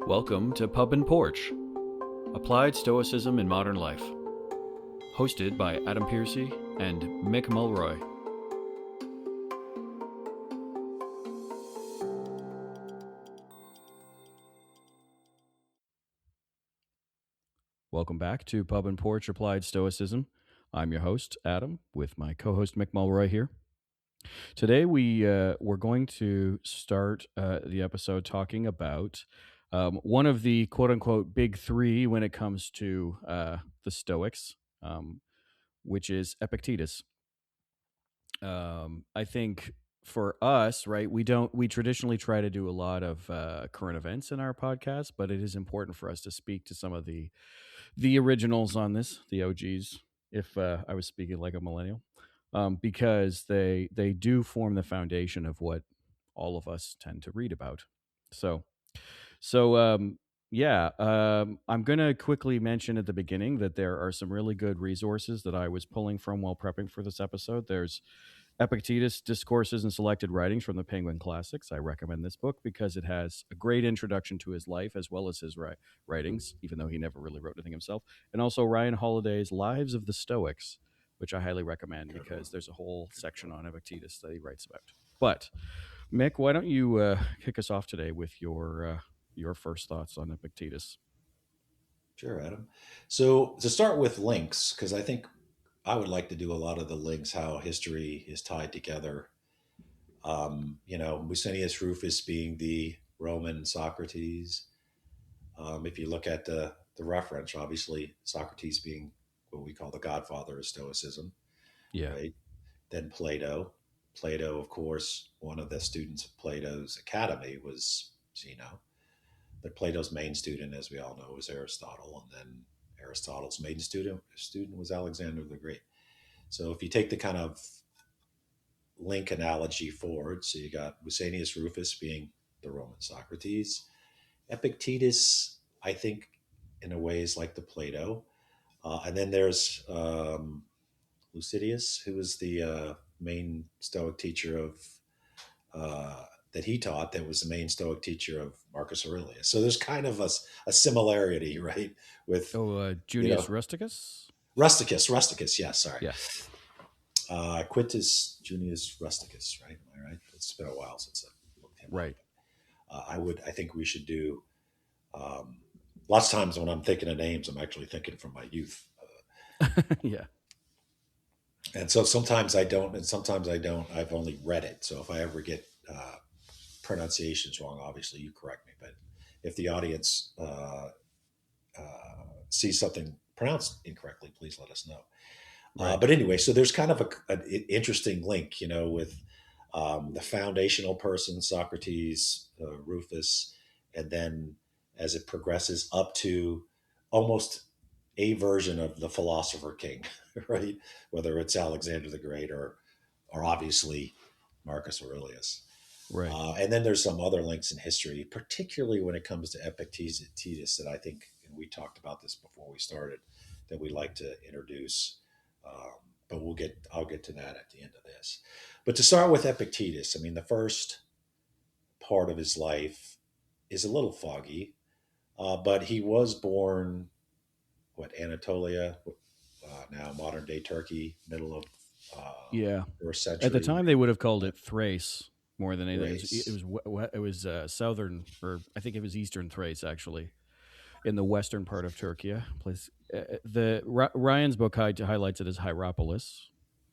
Welcome to Pub and Porch, Applied Stoicism in Modern Life, hosted by Adam Piercy and Mick Mulroy. Welcome back to Pub and Porch, Applied Stoicism. I'm your host, Adam, with my co-host Mick Mulroy here. Today we're going to start the episode talking about one of the quote-unquote big three when it comes to the Stoics, which is Epictetus. I think for us, right, we traditionally try to do a lot of current events in our podcast, but it is important for us to speak to some of the originals on this, the OGs, if I was speaking like a millennial, because they do form the foundation of what all of us tend to read about. So I'm going to quickly mention at the beginning that there are some really good resources that I was pulling from while prepping for this episode. There's Epictetus, Discourses and Selected Writings from the Penguin Classics. I recommend this book because it has a great introduction to his life as well as his writings, even though he never really wrote anything himself. And also Ryan Holiday's Lives of the Stoics, which I highly recommend because there's a whole section on Epictetus that he writes about. But, Mick, why don't you kick us off today with your first thoughts on Epictetus? Sure, Adam. So to start with links, because I think I would like to do a lot of the links, how history is tied together. Musenius Rufus being the Roman Socrates. If you look at the reference, obviously Socrates being what we call the godfather of Stoicism, Yeah. right? Then Plato. Plato, of course, one of the students of Plato's academy was Zeno. But Plato's main student, as we all know, was Aristotle, and then Aristotle's main student was Alexander the Great. So if you take the kind of link analogy forward, so you got Musenius Rufus being the Roman Socrates, Epictetus, I think, in a way is like the Plato, and then there's Lucidius, who was the main Stoic teacher of that he taught, that was the main Stoic teacher of Marcus Aurelius. So there's kind of a similarity, right? With Junius Rusticus? Rusticus, yeah, sorry. Yeah. Quintus Junius Rusticus, right? Am I right? It's been a while since I looked him right. up. I think we should do, lots of times when I'm thinking of names, I'm actually thinking from my youth. Yeah. And so sometimes I don't, and sometimes I don't. I've only read it. So if I ever get pronunciations wrong, obviously you correct me. But if the audience sees something pronounced incorrectly, please let us know. Right. But anyway, so there's kind of an interesting link, with the foundational person, Socrates, Rufus, and then as it progresses up to almost a version of the philosopher king, right? Whether it's Alexander the Great or obviously Marcus Aurelius. Right. And then there's some other links in history, particularly when it comes to Epictetus, that I think, and we talked about this before we started, that we like to introduce. But I'll get to that at the end of this. But to start with Epictetus, I mean, the first part of his life is a little foggy, but he was born, Anatolia, now modern day Turkey, middle of first century. At the time, they would have called it Thrace more than anything. It was southern, or I think it was eastern Thrace, actually, in the western part of Turkey. Place Ryan's book highlights it as Hierapolis.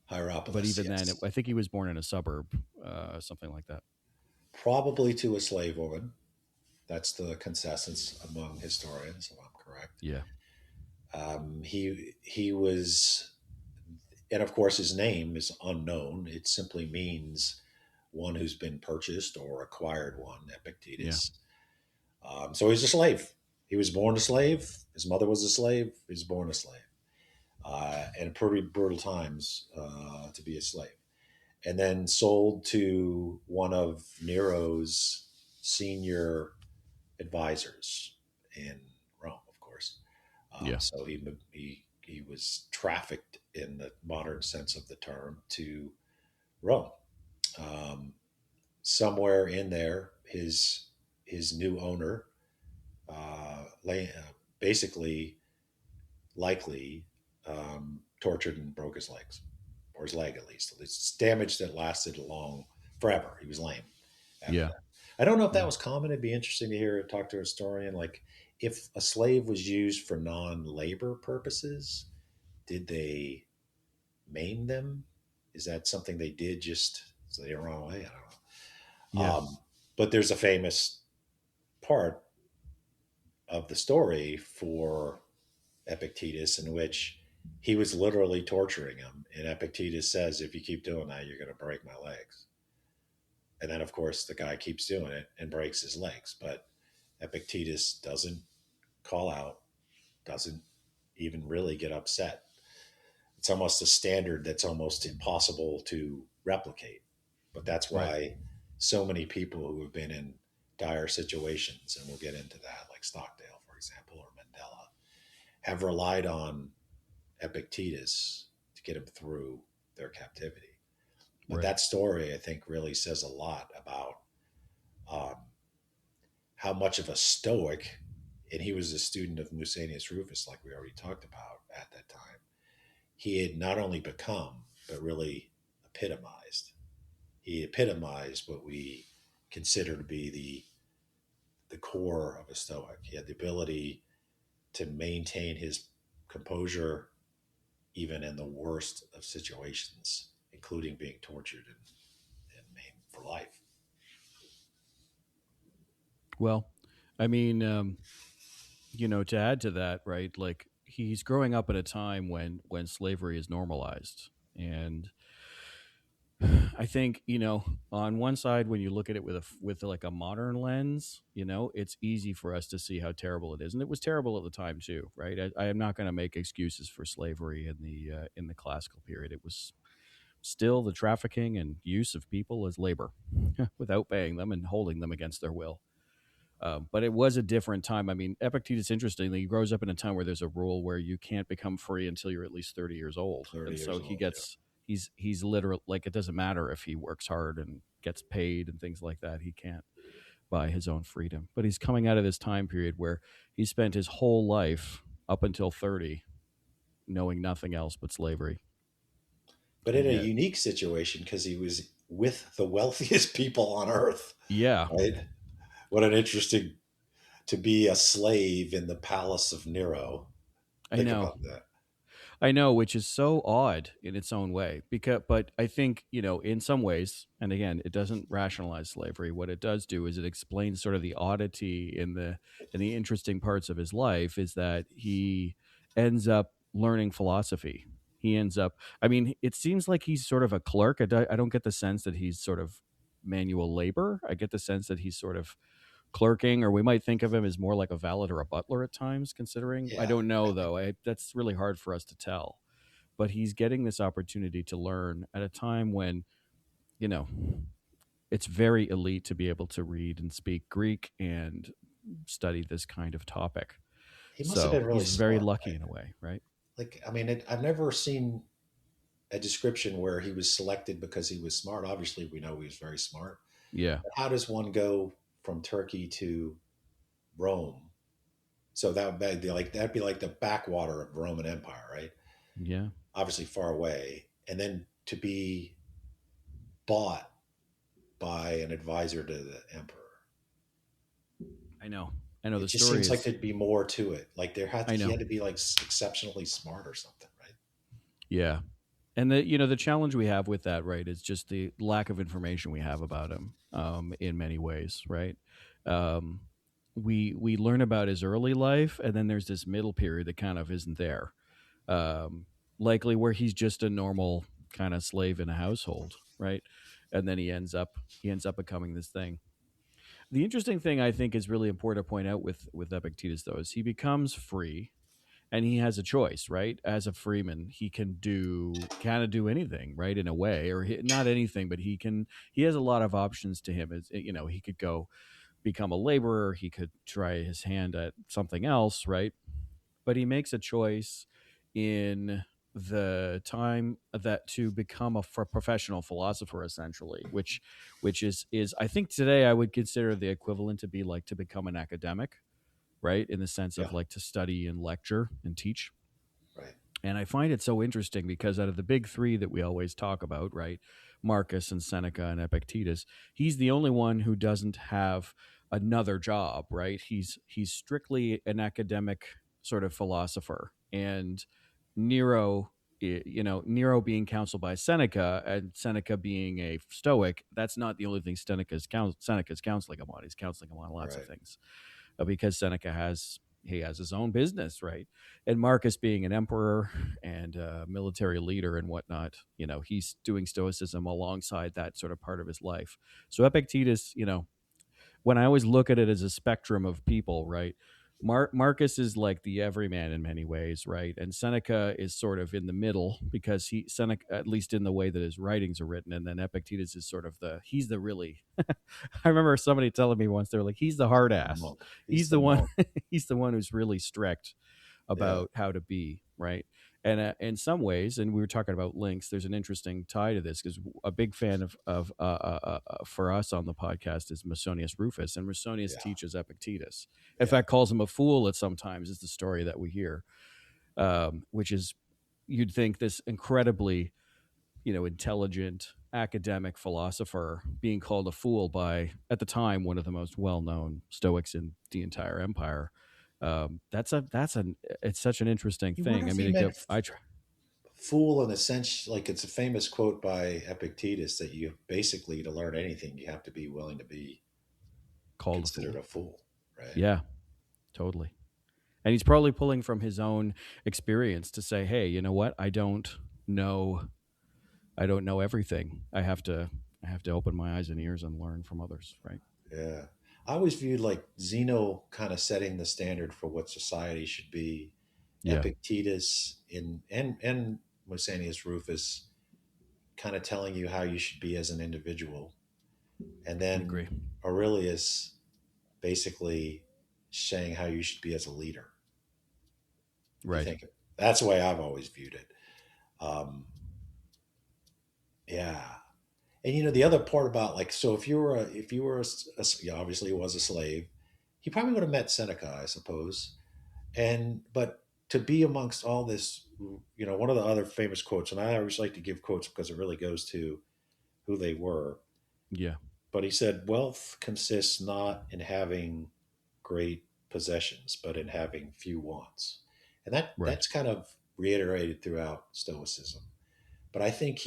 But even then, I think he was born in a suburb, something like that. Probably to a slave woman. That's the consensus among historians, if I'm correct. Yeah. He was, and of course his name is unknown. It simply means one who's been purchased or acquired one, Epictetus. Yeah. So he's a slave. He was born a slave. His mother was a slave. He was born a slave. And pretty brutal times to be a slave. And then sold to one of Nero's senior advisors in Rome, of course. So he was trafficked in the modern sense of the term to Rome. Somewhere in there, his new owner basically, likely tortured and broke his legs, or his leg at least. It's damage that lasted long, forever. He was lame after Yeah. that. I don't know if that Yeah. was common. It'd be interesting to hear talk to a historian. Like, if a slave was used for non-labor purposes, did they maim them? Is that something they did just so they were wrong way? I don't know. Yeah. But there's a famous part of the story for Epictetus in which he was literally torturing him. And Epictetus says, if you keep doing that, you're going to break my legs. And then, of course, the guy keeps doing it and breaks his legs. But Epictetus doesn't call out, doesn't even really get upset. It's almost a standard that's almost impossible to replicate. But that's Right. why so many people who have been in dire situations, and we'll get into that, like Stockdale, for example, or Mandela, have relied on Epictetus to get them through their captivity. But Right. that story, I think, really says a lot about um, how much of a Stoic, and he was a student of Musonius Rufus, like we already talked about at that time, he had not only become, but really epitomized. He epitomized what we consider to be the core of a Stoic. He had the ability to maintain his composure even in the worst of situations, including being tortured and maimed for life. Well, I mean, to add to that, right? Like he's growing up at a time when slavery is normalized, and I think on one side, when you look at it with like a modern lens, it's easy for us to see how terrible it is, and it was terrible at the time too, right? I am not going to make excuses for slavery in the classical period. It was still the trafficking and use of people as labor without paying them and holding them against their will. But it was a different time. I mean, Epictetus, interestingly, he grows up in a time where there's a rule where you can't become free until you're at least 30 years old. 30 And so years he old, yeah. gets, he's literal, like it doesn't matter if he works hard and gets paid and things like that. He can't buy his own freedom. But he's coming out of this time period where he spent his whole life up until 30 knowing nothing else but slavery. But in And a yet, unique situation because he was with the wealthiest people on earth, yeah, right? What an interesting to be a slave in the palace of Nero. I Think know. about that. I know, which is so odd in its own way. But I think in some ways, and again, it doesn't rationalize slavery. What it does do is it explains sort of the oddity in the interesting parts of his life. Is that he ends up learning philosophy. He ends up. I mean, it seems like he's sort of a clerk. I don't get the sense that he's sort of manual labor. I get the sense that he's sort of clerking, or we might think of him as more like a valet or a butler at times, considering. I Yeah, don't I know think though. That's really hard for us to tell. But he's getting this opportunity to learn at a time when you know it's very elite to be able to read and speak Greek and study this kind of topic. he must have So been really he's very smart, lucky right? in a way, right? Like, I mean, I've never seen a description where he was selected because he was smart. Obviously, we know he was very smart. Yeah. But how does one go from Turkey to Rome? So that would be like the backwater of the Roman Empire, right? Yeah. Obviously, far away, and then to be bought by an advisor to the emperor. I know. I know It the just story seems like is. there'd be more to it. Like I he know. had to be like exceptionally smart or something, right? Yeah. And the challenge we have with that, right, is just the lack of information we have about him, in many ways, right? Um, we learn about his early life, and then there's this middle period that kind of isn't there, um, likely where he's just a normal kind of slave in a household, right? And then he ends up becoming this thing. The interesting thing I think is really important to point out with Epictetus though is he becomes free and he has a choice, right? As a freeman, he can do kind of do anything, right? In a way, or not anything, but he has a lot of options to him. He could go become a laborer, he could try his hand at something else, right? But he makes a choice in the time that to become a professional philosopher essentially, which is I think today I would consider the equivalent to be like to become an academic, right? In the sense Yeah. of like to study and lecture and teach. Right. And I find it so interesting because out of the big three that we always talk about, right, Marcus and Seneca and Epictetus, he's the only one who doesn't have another job, right? He's strictly an academic sort of philosopher. And Nero, Nero being counseled by Seneca and Seneca being a Stoic, that's not the only thing Seneca's counseling him on. He's counseling him on lots of Right. things because Seneca has his own business, right? And Marcus being an emperor and a military leader and whatnot, he's doing stoicism alongside that sort of part of his life. So Epictetus, when I always look at it as a spectrum of people, right? Marcus is like the everyman in many ways, right? And Seneca is sort of in the middle because Seneca, at least in the way that his writings are written, and then Epictetus is sort of he's the really. I remember somebody telling me once, they're like, he's the hard The ass. monk. He's He's the the one. monk. He's the one who's really strict Yeah. about how to be, right? And in some ways, and we were talking about links, there's an interesting tie to this because a big fan of for us on the podcast is Musonius Rufus, and Musonius Yeah. teaches Epictetus. In Yeah. fact, calls him a fool at sometimes is the story that we hear, which is you'd think this incredibly intelligent academic philosopher being called a fool by at the time one of the most well-known Stoics in the entire empire. It's such an interesting You wonder thing. I if he mean, meant I try fool in a sense, like it's a famous quote by Epictetus that you basically, to learn anything, you have to be willing to be called a considered fool. a fool, right? Yeah, totally. And he's probably pulling from his own experience to say, hey, you know what? Know I don't know everything. I have to open my eyes and ears and learn from others, right? Yeah. I always viewed like Zeno kind of setting the standard for what society should be. Yeah, Epictetus and Musanius Rufus kind of telling you how you should be as an individual. And I agree. then Aurelius basically saying how you should be as a leader. If you Right. think that's the way I've always viewed it. Yeah. And the other part about like, so if you were obviously he was a slave, he probably would have met Seneca, I suppose. But to be amongst all this, one of the other famous quotes, and I always like to give quotes because it really goes to who they were. Yeah. But he said, wealth consists not in having great possessions, but in having few wants. And Right. that's kind of reiterated throughout Stoicism. But I think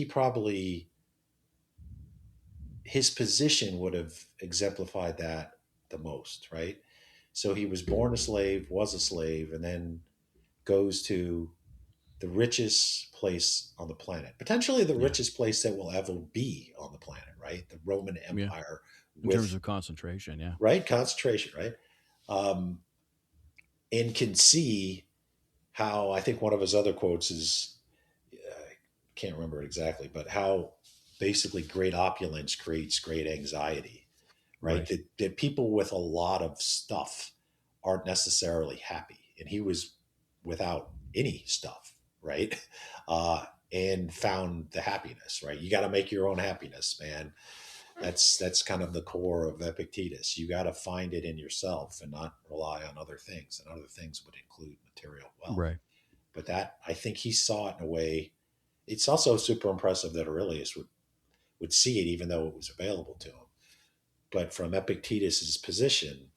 his position would have exemplified that the most, right? So he was born a slave, was a slave, and then goes to the richest place on the planet, potentially the Yeah. richest place that will ever be on the planet, right? The Roman Yeah. Empire In terms with, of concentration, yeah. right, concentration, right? Um, and can see how, I think one of his other quotes is, I can't remember it exactly, but how basically great opulence creates great anxiety, right? Right. That people with a lot of stuff aren't necessarily happy. And he was without any stuff, right? And found the happiness, right? You got to make your own happiness, man. That's kind of the core of Epictetus. You got to find it in yourself and not rely on other things. And other things would include material wealth. Right. But that, I think he saw it in a way. It's also super impressive that Aurelius would see it even though it was available to him. But from Epictetus's position,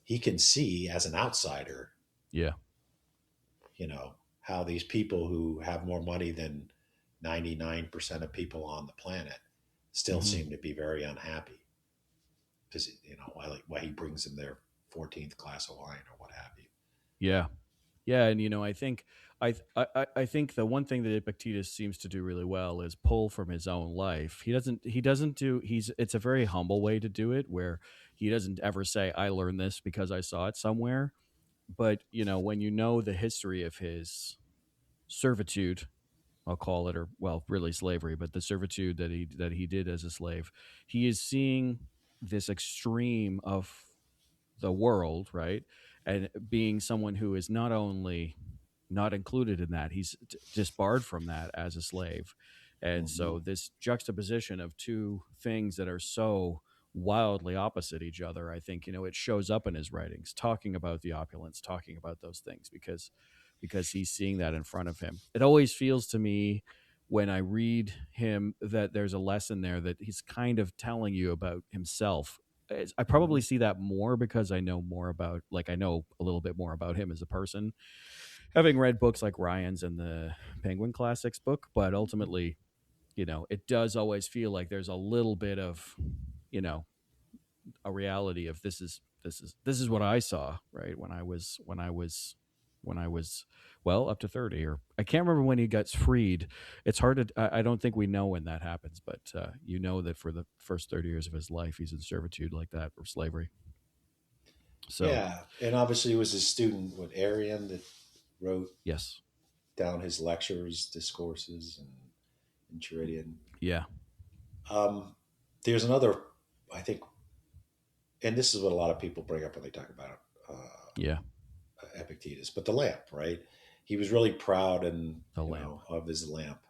he can see as an outsider, Yeah. how these people who have more money than 99% of people on the planet still Hmm. seem to be very unhappy. Because, why he brings them their 14th glass of wine or what have you. Yeah. Yeah, and I think I think the one thing that Epictetus seems to do really well is pull from his own life. He doesn't do he's it's a very humble way to do it where he doesn't ever say I learned this because I saw it somewhere. But, when the history of his servitude, I'll call it, or well, really slavery, but the servitude that he did as a slave, he is seeing this extreme of the world, right? And being someone who is not only not included in that, he's disbarred from that as a slave. And Mm-hmm. so this juxtaposition of two things that are so wildly opposite each other. I think, it shows up in his writings, talking about the opulence, talking about those things, because he's seeing that in front of him. It always feels to me when I read him that there's a lesson there that he's kind of telling you about himself. I probably Mhm. see that more because I know more about, like, I know a little bit more about him as a person, having read books like Ryan's and the Penguin Classics book. But ultimately, it does always feel like there's a little bit of, you know, a reality of this is what I saw, right, when I was well, up to 30, or I can't remember when he gets freed. It's hard to, I don't think we know when that happens, but that for the first 30 years of his life he's in servitude like that, or slavery. So Yeah, and obviously it was his student with Arian that wrote yes. down his lectures, discourses, and Enchiridion. Yeah. Um, there's another, I think, and this is what a lot of people bring up when they talk about Yeah. Epictetus, but the lamp, right? He was really proud and The lamp. of his lamp,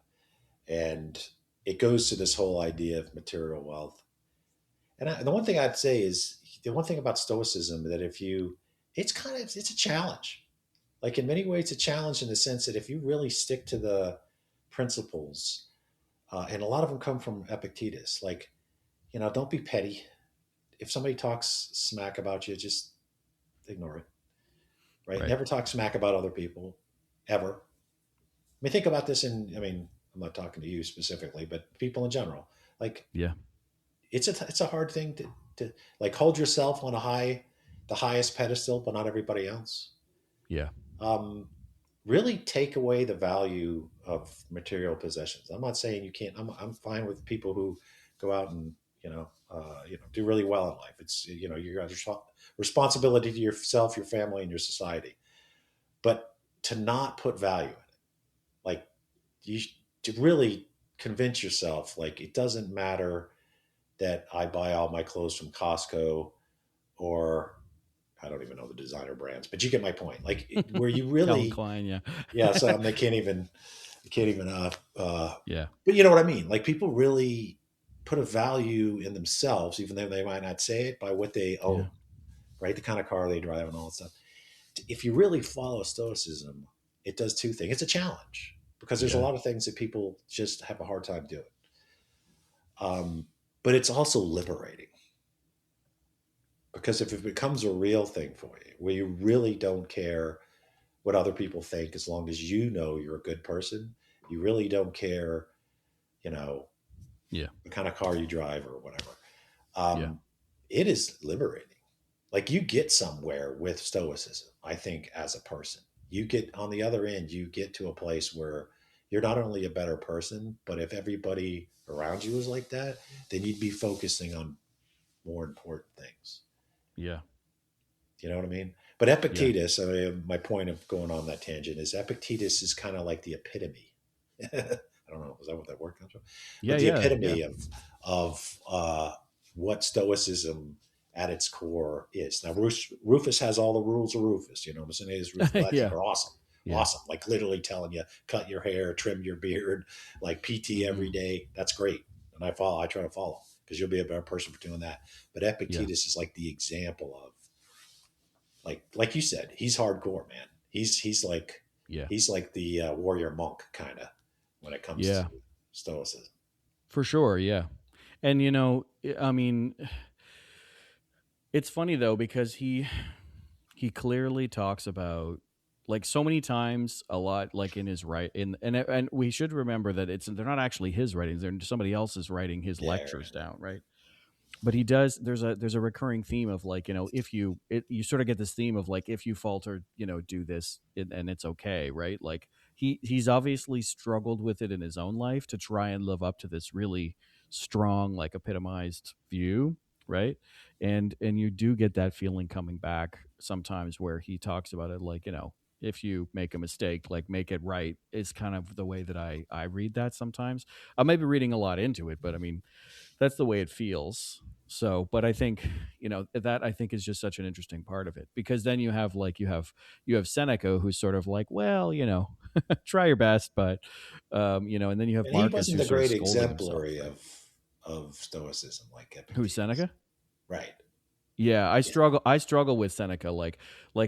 and it goes to this whole idea of material wealth. And the one thing I'd say is the one thing about Stoicism that if you, it's a challenge. Like in many ways, it's a challenge in the sense that if you really stick to the principles, and a lot of them come from Epictetus, like don't be petty. If somebody talks smack about you, just ignore it. Right? Right. Never talk smack about other people, ever. I mean, think about this in. I mean, I'm not talking to you specifically, but people in general. Like, Yeah. it's a hard thing to like hold yourself on the highest pedestal, but not everybody else. Yeah. Um, really take away the value of material possessions. I'm not saying you can't. I'm fine with people who go out and do really well in life. It's you got responsibility to yourself, your family, and your society. But to not put value in it, like you to really convince yourself, like it doesn't matter that I buy all my clothes from Costco or I don't even know the designer brands, but you get my point. Like where you Calvin really, Klein. Yeah. yeah. So they can't even. Yeah. But you know what I mean? Like people really put a value in themselves, even though they might not say it, by what they Yeah. own, right? The kind of car they drive and all that stuff. If you really follow Stoicism, it does two things. It's a challenge because there's a Yeah. lot of things that people just have a hard time doing. But it's also liberating because if it becomes a real thing for you, where you really don't care what other people think, as long as you know you're a good person, you really don't care, you know, Yeah. the kind of car you drive or whatever. Yeah. Um, it is liberating. Like you get somewhere with Stoicism, I think, as a person. You get on the other end, you get to a place where you're not only a better person, but if everybody around you is like that, then you'd be focusing on more important things. Yeah. You know what I mean? But Yeah. Epictetus, I mean, my point of going on that tangent is Epictetus is kind of like the epitome. I don't know, is that what that word comes from? Yeah. But the Yeah. Yeah. epitome of what Stoicism at its core is. Now, Rufus has all the rules of Rufus. You know, His Ruth Legend Yeah. are awesome, Yeah. awesome. Like literally telling you cut your hair, trim your beard, like PT every Hmm. day. That's great, and I try to follow because you'll be a better person for doing that. But Yeah. Epictetus is like the example of like you said, he's hardcore, man. Yeah. He's like the warrior monk kind of when it comes to Yeah. stoicism. For sure. Yeah. And I mean, it's funny though because he clearly talks about, like, so many times, a lot, like in his right in and we should remember that they're not actually his writings, they're somebody else's writing his Yeah, lectures down, right? But he does, there's a recurring theme of, like, if you sort of get this theme of, like, if you falter, do this, and it's okay, right? Like, he's obviously struggled with it in his own life to try and live up to this really strong, like, epitomized view, right? And you do get that feeling coming back sometimes where he talks about it, like, if you make a mistake, like, make it right, is kind of the way that I read that sometimes. I may be reading a lot into it, but I mean, that's the way it feels. So, but I think, that I think is just such an interesting part of it, because then you have Seneca, who's sort of like, well, try your best, but and then you have and he Marcus, wasn't the who's sort of great scolding himself, exemplary right? of stoicism like Who's Epictetus. Seneca? Right. Yeah, I Yeah. struggle. I struggle with Seneca. Like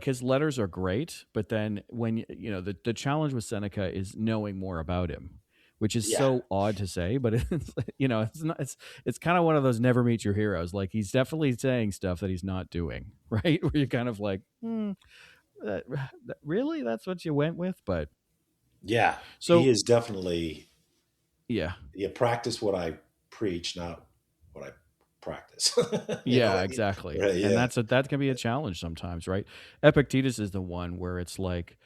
his letters are great, but then when the challenge with Seneca is knowing more about him, which is Yeah. so odd to say, but it's it's not. It's kind of one of those never meet your heroes. Like he's definitely saying stuff that he's not doing, right? Where you're kind of like, uh, really, that's what you went with, but Yeah. He so is definitely, yeah. you practice what I preach, not what I practice. You know Yeah, what I mean? exactly. Right. And Yeah. that can be a challenge sometimes, right? Epictetus is the one where it's like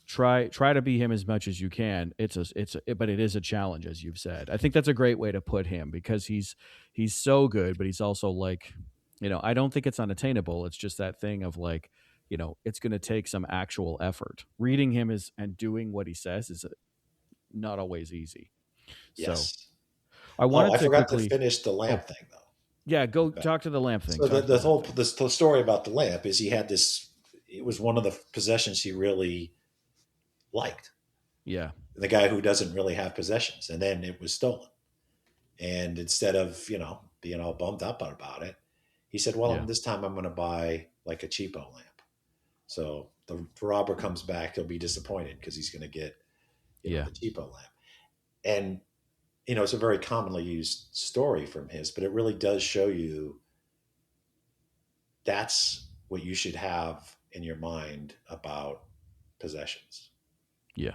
try to be him as much as you can. But it is a challenge, as you've said. I think that's a great way to put him because he's so good, but he's also like, I don't think it's unattainable. It's just that thing of like, it's going to take some actual effort. Reading him is and doing what he says is not always easy. So, Yes. I Oh, wanted I to forgot to quickly finish the oh, lamp thing, though. yeah, go Okay. talk to the lamp thing. So Talk to the lamp thing. the story about the lamp is he had this. It was one of the possessions he really liked. Yeah. The guy who doesn't really have possessions, and then it was stolen. And instead of being all bummed up about it, he said, "Well, Yeah. this time I'm going to buy like a cheapo lamp." So the robber comes back; he'll be disappointed because he's going to get Yeah. the cheapo lamp. And it's a very commonly used story from his, but it really does show you that's what you should have in your mind about possessions. Yeah.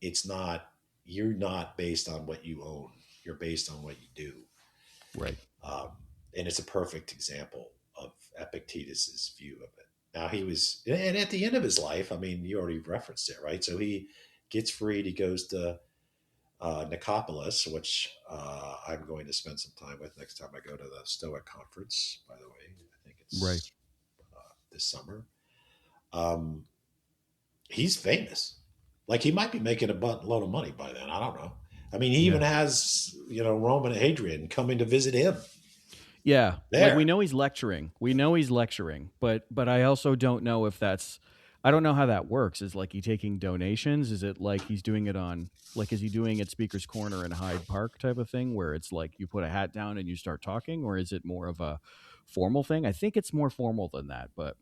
It's not, you're not based on what you own, you're based on what you do. Right. Um, and it's a perfect example of Epictetus's view of it. Now he was, and at the end of his life, I mean, you already referenced it, right? So he gets freed. He goes to Nicopolis, which I'm going to spend some time with next time I go to the Stoic conference. By the way, I think Right. it's this summer. Um, he's famous. Like he might be making a load of money by then. I don't know. I mean, he even Yeah. has Roman Hadrian coming to visit him Yeah. Like we there. know he's lecturing. We know he's lecturing, but I also don't know if that's I don't know how that works. Is like he taking donations? Is it like he's doing it on like is he doing it Speaker's Corner in Hyde Park type of thing where it's like you put a hat down and you start talking, or is it more of a formal thing? I think it's more formal than that, but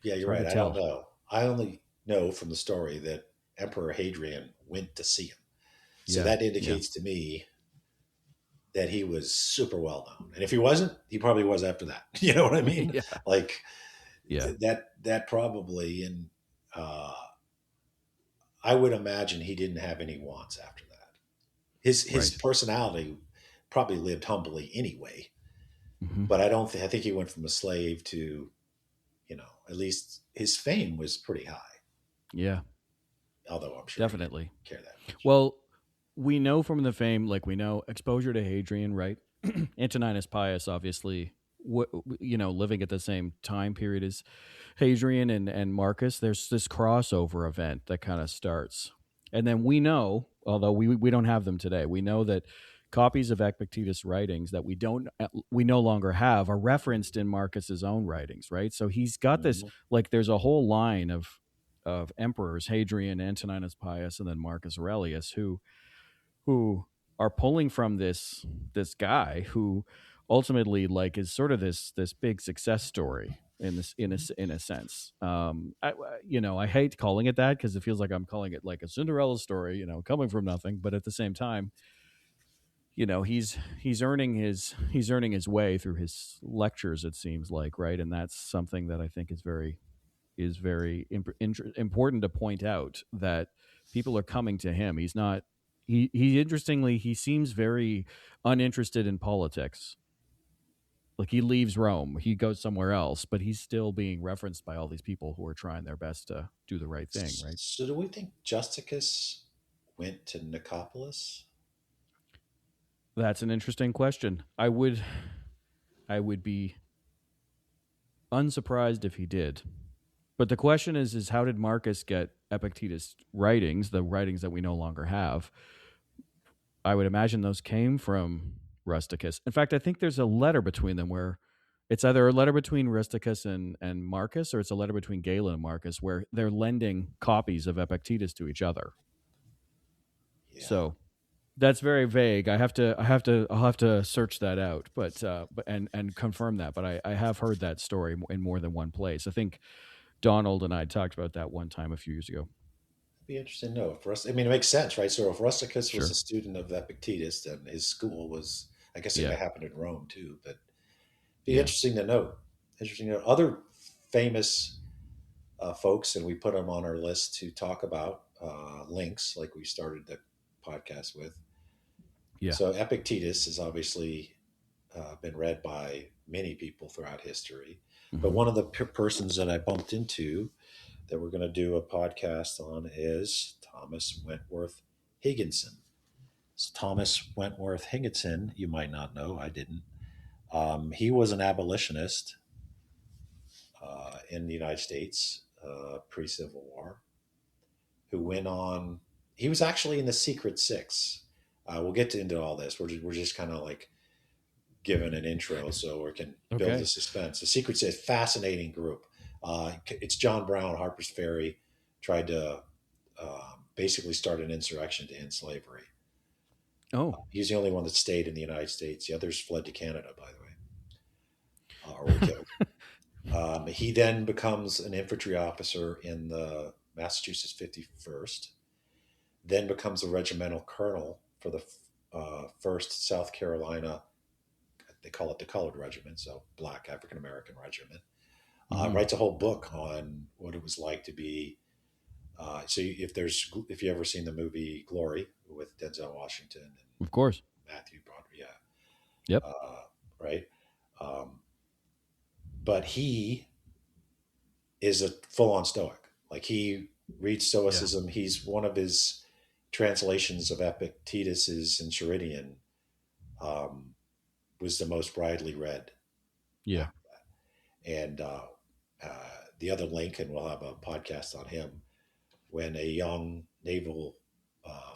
Yeah, it's you're hard right. to I don't tell. know. I only know from the story that Emperor Hadrian went to see him. So Yeah. that Yeah. indicates to me that he was super well known. And if he wasn't, he probably was after that. You know what I mean? Yeah. Like Yeah. that probably, and uh, I would imagine he didn't have any wants after that. His Right. personality probably lived humbly anyway. Hmm. But I think he went from a slave to, at least his fame was pretty high. Yeah. Although I'm sure he didn't Definitely. care that much. Well, we know from the fame, like we know exposure to Hadrian, right? Antoninus Pius, obviously, living at the same time period as Hadrian and Marcus. There's this crossover event that kind of starts, and then we know, although we don't have them today, we know that copies of Epictetus' writings that we no longer have are referenced in Marcus's own writings, right? So he's got this Mhm. like there's a whole line of emperors, Hadrian, Antoninus Pius, and then Marcus Aurelius, who are pulling from this guy who ultimately like is sort of this big success story in this in a sense. I hate calling it that because it feels like I'm calling it like a Cinderella story, coming from nothing. But at the same time, he's earning his way through his lectures. It seems like, right, and that's something that I think is very important to point out that people are coming to him. He's not. He interestingly he seems very uninterested in politics. Like he leaves Rome, he goes somewhere else, but he's still being referenced by all these people who are trying their best to do the right thing, right? So do we think Justicus went to Nicopolis? That's an interesting question. I would be unsurprised if he did. But the question is how did Marcus get Epictetus writings, the writings that we no longer have? I would imagine those came from Rusticus. In fact, I think there's a letter between them where it's either a letter between Rusticus and Marcus, or it's a letter between Galen and Marcus where they're lending copies of Epictetus to each other. Yeah. So That's very vague. I'll have to search that out, but and confirm that. But I have heard that story in more than one place. I think Donald and I talked about that one time a few years ago. It'd be interesting to know. For us, I mean, it makes sense, right? So if Rusticus was a Sure. student of Epictetus, then his school was, I guess it may Yeah. happen in Rome too, but be Yeah. interesting to note. Interesting to note. Other famous folks, and we put them on our list to talk about links, like we started the podcast with. Yeah. So Epictetus has obviously been read by many people throughout history, but Hmm. one of the persons that I bumped into that we're going to do a podcast on is Thomas Wentworth Higginson. So Thomas Wentworth Higginson, you might not know, I didn't. He was an abolitionist in the United States pre Civil War who went on. He was actually in the Secret Six. We'll get into all this. We're just kind of like giving an intro so we can build the Okay. suspense. The Secret Six, fascinating group. It's John Brown, Harper's Ferry, tried to basically start an insurrection to end slavery. Oh. He's the only one that stayed in the United States. The others fled to Canada, by the way, or were killed. He then becomes an infantry officer in the Massachusetts 51st, then becomes a regimental colonel for the 1st South Carolina. They call it the Colored Regiment, so Black African American Regiment. Hmm. Writes a whole book on what it was like to be. So if you ever seen the movie Glory with Denzel Washington and Of course. Matthew Broderick, yeah, Yep. right. Um, but he is a full-on Stoic. Like he reads Yeah. Stoicism. He's one of his translations of Epictetus's Enchiridion um, was the most widely read Yeah. after that. And the other link, and we'll have a podcast on him, when a young naval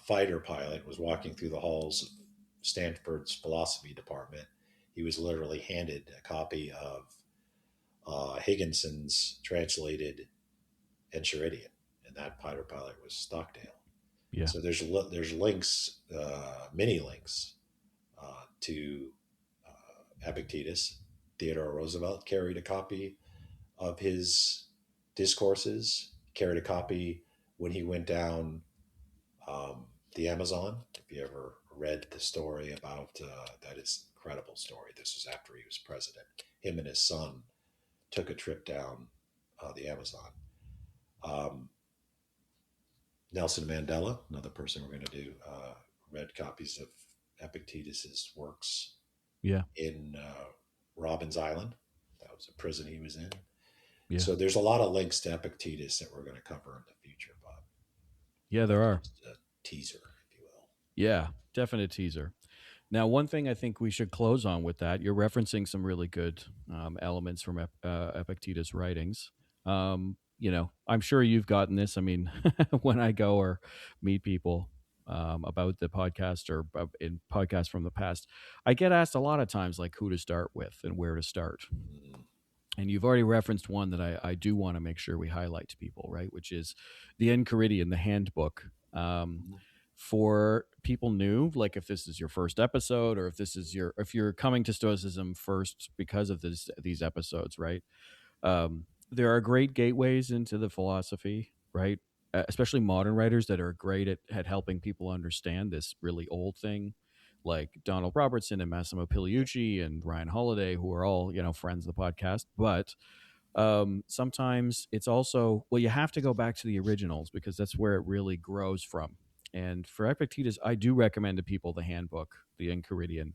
fighter pilot was walking through the halls of Stanford's philosophy department, he was literally handed a copy of Higginson's translated Enchiridion, and that fighter pilot was Stockdale. Yeah. So there's links, many links to Epictetus. Theodore Roosevelt carried a copy of his discourses. Carried a copy when he went down the Amazon. If you ever read the story about that, is an incredible story. This was after he was president. Him and his son took a trip down the Amazon. Um, Nelson Mandela, another person we're going to do, read copies of Epictetus's works Yeah. in Robbins Island. That was a prison he was in. Yeah. So there's a lot of links to Epictetus that we're going to cover in the future, Bob. Yeah. There are. Just a teaser, if you will. Yeah. Definite teaser. Now, one thing I think we should close on with that, you're referencing some really good elements from Epictetus' writings. I'm sure you've gotten this. I mean, when I go or meet people about the podcast or in podcasts from the past, I get asked a lot of times, like, who to start with and where to start. Mm-hmm. And you've already referenced one that I do want to make sure we highlight to people, right? Which is the Enchiridion, the handbook. For people new, like if this is your first episode, or if you're coming to Stoicism first because of these episodes, right? There are great gateways into the philosophy, right? Especially modern writers that are great at helping people understand this really old thing, like Donald Robertson and Massimo Pigliucci and Ryan Holiday, who are all friends of the podcast. But sometimes it's also, well, you have to go back to the originals because that's where it really grows from. And for Epictetus, I do recommend to people the handbook, the Enchiridion.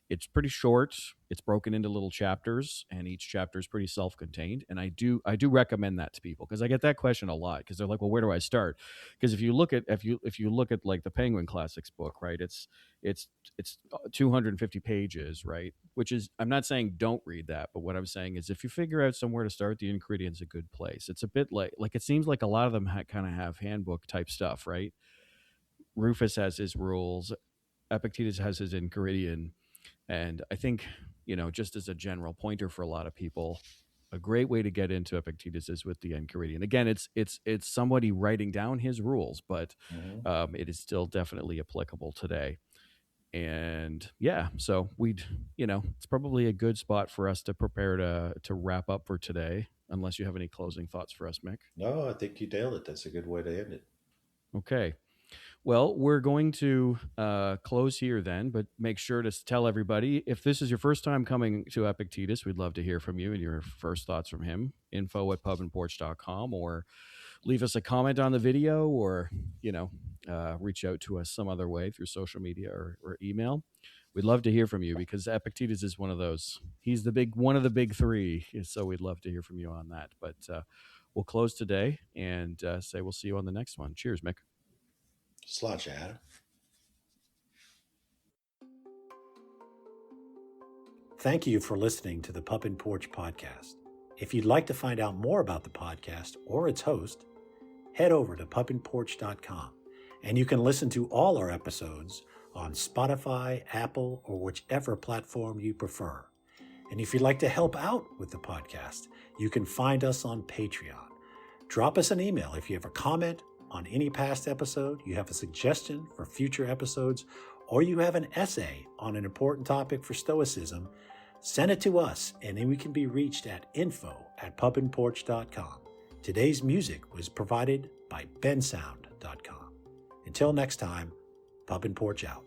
It's pretty short. It's broken into little chapters, and each chapter is pretty self-contained. And I do recommend that to people because I get that question a lot because they're like, "Well, where do I start?" Because if you look at like the Penguin Classics book, right? It's 250 pages, right? Which is, I'm not saying don't read that, but what I'm saying is if you figure out somewhere to start, the Enchiridion a good place. It's a bit like it seems like a lot of them kind of have handbook type stuff, right? Rufus has his rules. Epictetus has his Enchiridion, and I think, just as a general pointer for a lot of people, a great way to get into Epictetus is with the Enchiridion. Again, it's somebody writing down his rules, but it is still definitely applicable today. And yeah, so it's probably a good spot for us to prepare to wrap up for today, unless you have any closing thoughts for us, Mick. No, I think you nailed it. That's a good way to end it. Okay. Well, we're going to close here then, but make sure to tell everybody, if this is your first time coming to Epictetus, we'd love to hear from you and your first thoughts from him. info@pubandporch.com, or leave us a comment on the video, or reach out to us some other way through social media or email. We'd love to hear from you, because Epictetus is one of those. He's one of the big three, so we'd love to hear from you on that. But we'll close today and say we'll see you on the next one. Cheers, Mick. Slouch, Adam. Thank you for listening to the Pub and Porch podcast. If you'd like to find out more about the podcast or its host, head over to pubandporch.com, and you can listen to all our episodes on Spotify, Apple, or whichever platform you prefer. And if you'd like to help out with the podcast, you can find us on Patreon. Drop us an email if you have a comment on any past episode, you have a suggestion for future episodes, or you have an essay on an important topic for Stoicism. Send it to us, and then we can be reached at info@pubandporch.com. Today's music was provided by bensound.com. Until next time, Pub and Porch out.